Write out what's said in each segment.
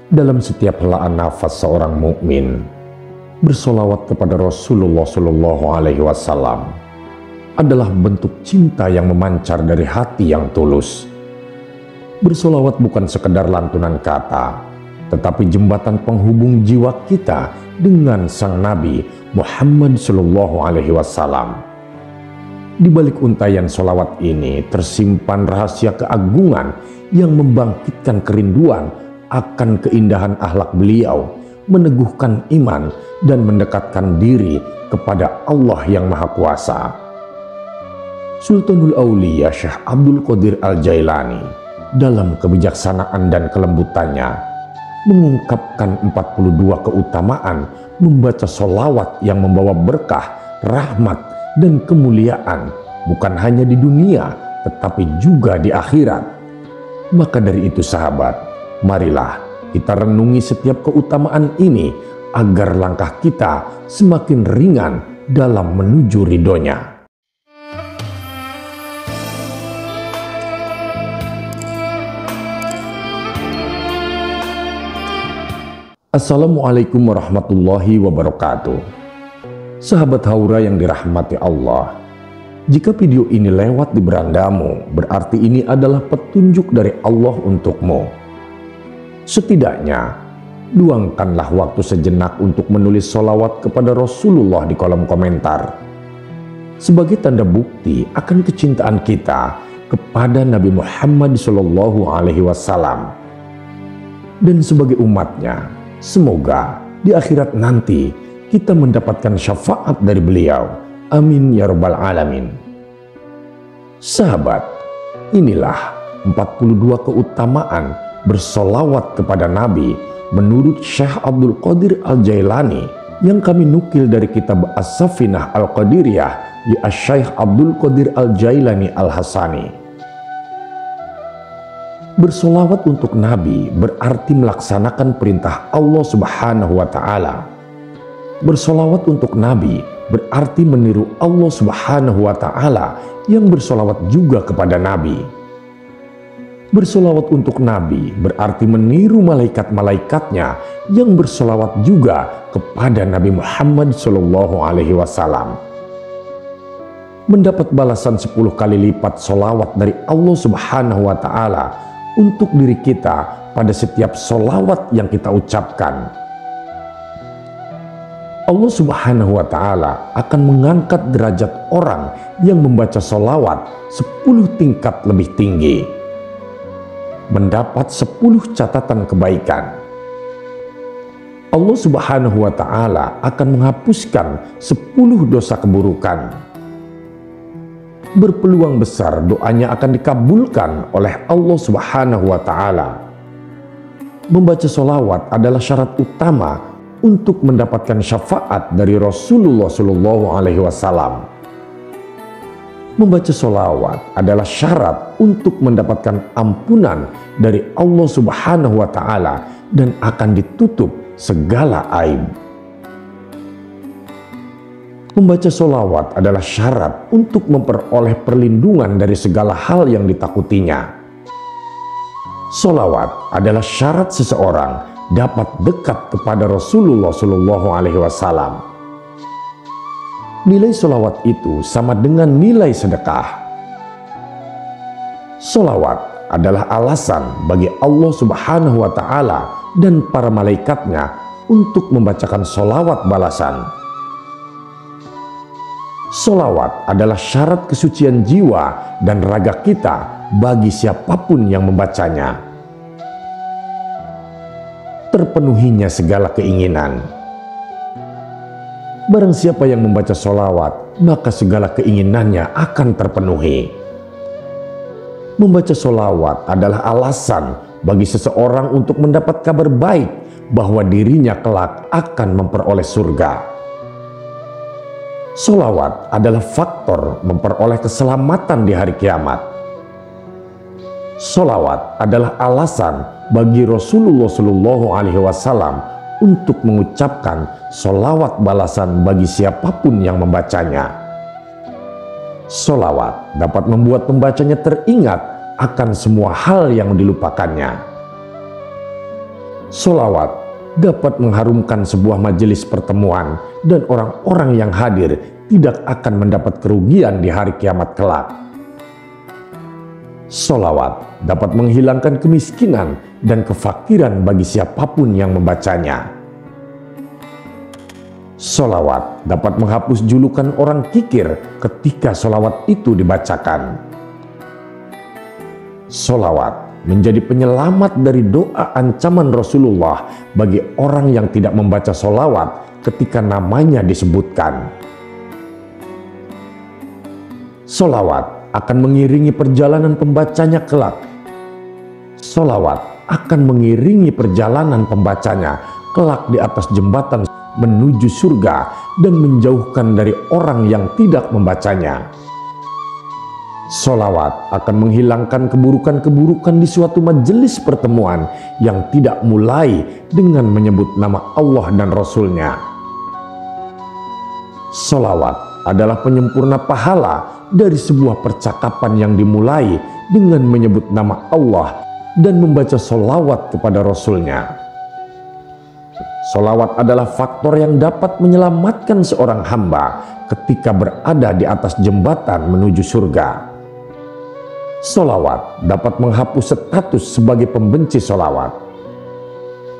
Dalam setiap helaan nafas seorang mukmin, bersolawat kepada Rasulullah Shallallahu Alaihi Wasallam adalah bentuk cinta yang memancar dari hati yang tulus. Bersolawat bukan sekedar lantunan kata, tetapi jembatan penghubung jiwa kita dengan sang Nabi Muhammad Shallallahu Alaihi Wasallam. Di balik untayan solawat ini tersimpan rahasia keagungan yang membangkitkan kerinduan akan keindahan akhlak beliau, meneguhkan iman dan mendekatkan diri kepada Allah yang Maha Kuasa. Sultanul Aulia Syekh Abdul Qadir Al-Jailani dalam kebijaksanaan dan kelembutannya mengungkapkan 42 keutamaan membaca solawat yang membawa berkah, rahmat, dan kemuliaan bukan hanya di dunia tetapi juga di akhirat. Maka dari itu sahabat, marilah kita renungi setiap keutamaan ini agar langkah kita semakin ringan dalam menuju ridhonya. Assalamualaikum warahmatullahi wabarakatuh. Sahabat Haura yang dirahmati Allah, jika video ini lewat di berandamu, berarti ini adalah petunjuk dari Allah untukmu. Setidaknya, luangkanlah waktu sejenak untuk menulis solawat kepada Rasulullah di kolom komentar, sebagai tanda bukti akan kecintaan kita kepada Nabi Muhammad Shallallahu Alaihi Wasallam. Dan sebagai umatnya, semoga di akhirat nanti kita mendapatkan syafaat dari beliau. Amin ya rabbal alamin. Sahabat, inilah 42 keutamaan bersolawat kepada Nabi menurut Syekh Abdul Qadir Al-Jailani yang kami nukil dari kitab As-Safinah Al-Qadiriyah di Asy-Syaikh Abdul Qadir Al-Jailani Al-Hasani. Bersolawat untuk Nabi berarti melaksanakan perintah Allah Subhanahu wa Ta'ala. Bersolawat untuk Nabi berarti meniru Allah Subhanahu wa Ta'ala yang bersolawat juga kepada Nabi. Bersolawat untuk Nabi berarti meniru malaikat-malaikatnya yang bersolawat juga kepada Nabi Muhammad Shallallahu Alaihi Wasallam. Mendapat balasan 10 kali lipat solawat dari Allah Subhanahu wa Ta'ala untuk diri kita pada setiap solawat yang kita ucapkan. Allah Subhanahu wa Ta'ala akan mengangkat derajat orang yang membaca solawat 10 tingkat lebih tinggi, mendapat 10 catatan kebaikan. Allah Subhanahu wa Ta'ala akan menghapuskan 10 dosa keburukan. Berpeluang besar doanya akan dikabulkan oleh Allah Subhanahu wa Ta'ala. Membaca solawat adalah syarat utama untuk mendapatkan syafaat dari Rasulullah Shallallahu Alaihi Wasallam. Membaca solawat adalah syarat untuk mendapatkan ampunan dari Allah Subhanahu wa Ta'ala dan akan ditutup segala aib. Membaca solawat adalah syarat untuk memperoleh perlindungan dari segala hal yang ditakutinya. Solawat adalah syarat seseorang dapat dekat kepada Rasulullah Shallallahu Alaihi Wasallam. Nilai solawat itu sama dengan nilai sedekah. Solawat adalah alasan bagi Allah Subhanahu wa Ta'ala dan para malaikatnya untuk membacakan solawat balasan. Solawat adalah syarat kesucian jiwa dan raga kita bagi siapapun yang membacanya. Terpenuhinya segala keinginan. Barang siapa yang membaca solawat, maka segala keinginannya akan terpenuhi. Membaca solawat adalah alasan bagi seseorang untuk mendapat kabar baik bahwa dirinya kelak akan memperoleh surga. Solawat adalah faktor memperoleh keselamatan di hari kiamat. Solawat adalah alasan bagi Rasulullah Shallallahu Alaihi Wasallam untuk mengucapkan solawat balasan bagi siapapun yang membacanya. Solawat dapat membuat pembacanya teringat akan semua hal yang dilupakannya. Sholawat dapat mengharumkan sebuah majelis pertemuan dan orang-orang yang hadir tidak akan mendapat kerugian di hari kiamat kelak. Sholawat dapat menghilangkan kemiskinan dan kefakiran bagi siapapun yang membacanya. Sholawat dapat menghapus julukan orang kikir ketika sholawat itu dibacakan. Sholawat menjadi penyelamat dari doa ancaman Rasulullah bagi orang yang tidak membaca sholawat ketika namanya disebutkan. Sholawat akan mengiringi perjalanan pembacanya kelak. Sholawat akan mengiringi perjalanan pembacanya kelak di atas jembatan menuju surga dan menjauhkan dari orang yang tidak membacanya. Sholawat akan menghilangkan keburukan-keburukan di suatu majelis pertemuan yang tidak mulai dengan menyebut nama Allah dan Rasul-Nya. Sholawat adalah penyempurna pahala dari sebuah percakapan yang dimulai dengan menyebut nama Allah dan membaca sholawat kepada Rasul-Nya. Sholawat adalah faktor yang dapat menyelamatkan seorang hamba ketika berada di atas jembatan menuju surga. Sholawat dapat menghapus status sebagai pembenci sholawat.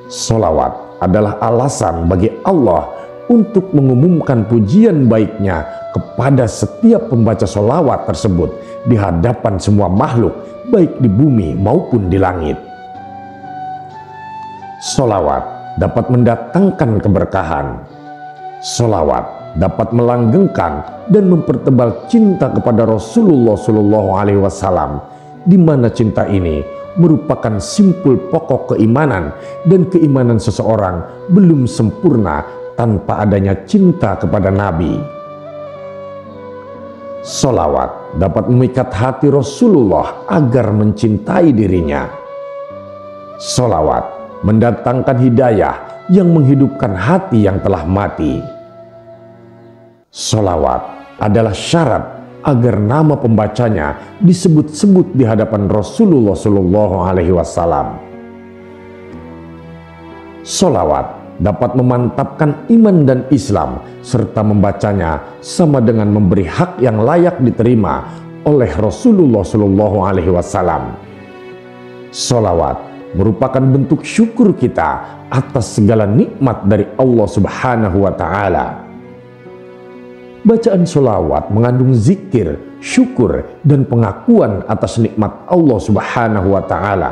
Sholawat adalah alasan bagi Allah untuk mengumumkan pujian baiknya kepada setiap pembaca sholawat tersebut di hadapan semua makhluk, baik di bumi maupun di langit. Sholawat dapat mendatangkan keberkahan. Sholawat dapat melanggengkan dan mempertebal cinta kepada Rasulullah SAW, di mana cinta ini merupakan simpul pokok keimanan, dan keimanan seseorang belum sempurna tanpa adanya cinta kepada Nabi. Sholawat dapat memikat hati Rasulullah agar mencintai dirinya. Sholawat mendatangkan hidayah yang menghidupkan hati yang telah mati. Sholawat adalah syarat agar nama pembacanya disebut-sebut di hadapan Rasulullah SAW. Sholawat dapat memantapkan iman dan Islam, serta membacanya sama dengan memberi hak yang layak diterima oleh Rasulullah SAW. Sholawat merupakan bentuk syukur kita atas segala nikmat dari Allah Subhanahu wa Ta'ala. Bacaan sholawat mengandung zikir, syukur, dan pengakuan atas nikmat Allah Subhanahu wa Ta'ala.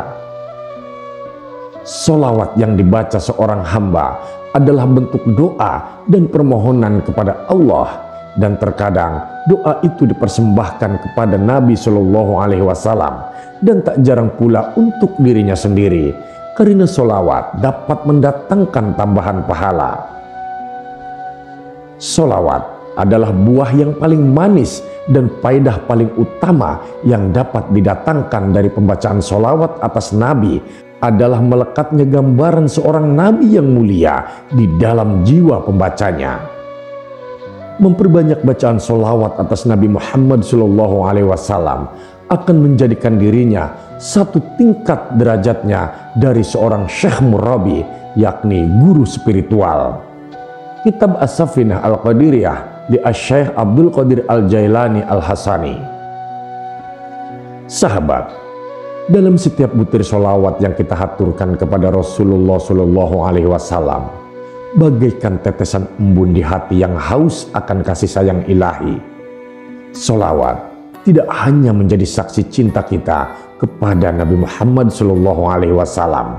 Sholawat yang dibaca seorang hamba adalah bentuk doa dan permohonan kepada Allah, dan terkadang doa itu dipersembahkan kepada Nabi Shallallahu Alaihi Wasallam, dan tak jarang pula untuk dirinya sendiri, karena sholawat dapat mendatangkan tambahan pahala. Sholawat adalah buah yang paling manis dan faedah paling utama yang dapat didatangkan dari pembacaan sholawat atas Nabi adalah melekatnya gambaran seorang Nabi yang mulia di dalam jiwa pembacanya. Memperbanyak bacaan sholawat atas Nabi Muhammad SAW akan menjadikan dirinya satu tingkat derajatnya dari seorang Syekh Murabi, yakni guru spiritual. Kitab As-Safinah Al-Qadiriyah di Asy-Syaikh Abdul Qadir Al-Jailani Al-Hasani. Sahabat, dalam setiap butir sholawat yang kita haturkan kepada Rasulullah SAW, bagaikan tetesan embun di hati yang haus akan kasih sayang ilahi. Sholawat tidak hanya menjadi saksi cinta kita kepada Nabi Muhammad SAW,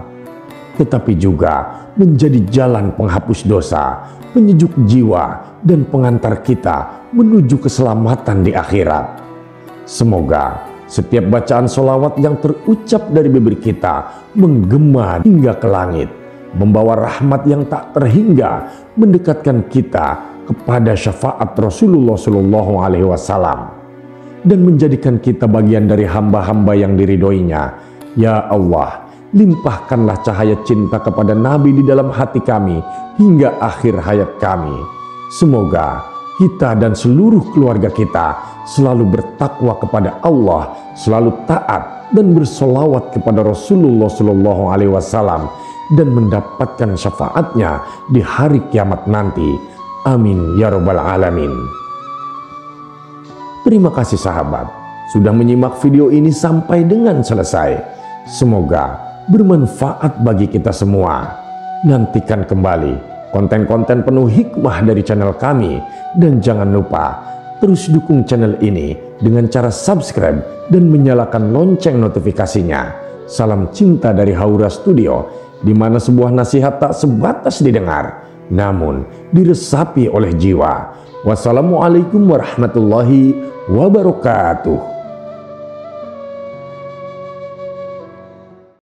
tetapi juga menjadi jalan penghapus dosa, penyejuk jiwa, dan pengantar kita menuju keselamatan di akhirat. Semoga setiap bacaan sholawat yang terucap dari bibir kita menggema hingga ke langit, membawa rahmat yang tak terhingga, mendekatkan kita kepada syafaat Rasulullah SAW, dan menjadikan kita bagian dari hamba-hamba yang diridhoinya. Ya Allah, limpahkanlah cahaya cinta kepada Nabi di dalam hati kami hingga akhir hayat kami. Semoga kita dan seluruh keluarga kita selalu bertakwa kepada Allah, selalu taat dan bersolawat kepada Rasulullah SAW dan mendapatkan syafaatnya di hari kiamat nanti. Amin ya robbal alamin. Terima kasih sahabat sudah menyimak video ini sampai dengan selesai. Semoga bermanfaat bagi kita semua. Nantikan kembali konten-konten penuh hikmah dari channel kami, dan jangan lupa terus dukung channel ini dengan cara subscribe dan menyalakan lonceng notifikasinya. Salam cinta dari Haura Studio, di mana sebuah nasihat tak sebatas didengar, namun diresapi oleh jiwa. Wassalamualaikum warahmatullahi wabarakatuh.